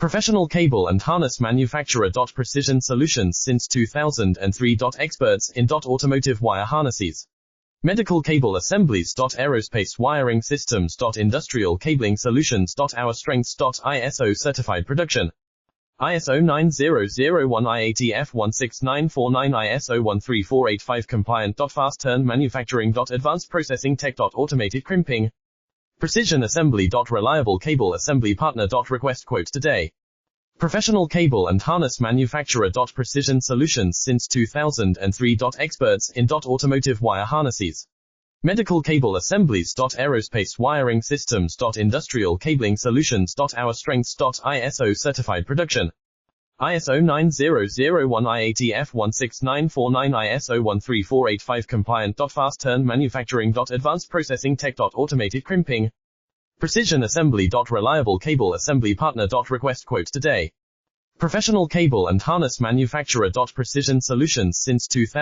Professional cable and harness manufacturer. Precision solutions since 2003. Experts in automotive wire harnesses, medical cable assemblies. Aerospace wiring systems. Industrial cabling solutions. Our strengths. ISO certified production. ISO 9001 IATF 16949 ISO 13485 compliant. Fast turn manufacturing. Advanced processing tech. Automated crimping. Precision assembly. Reliable cable assembly partner. Request quote today. Professional cable and harness manufacturer. Precision solutions since 2003. Experts in automotive wire harnesses, medical cable assemblies. Aerospace wiring systems. Industrial cabling solutions. Our strengths. ISO certified production. ISO 9001 IATF 16949 ISO 13485 compliant. Fast turn manufacturing. Advanced processing tech. Automated crimping. Precision assembly. Reliable cable assembly partner. Request quote today. Professional cable and harness manufacturer. Precision solutions since 2000.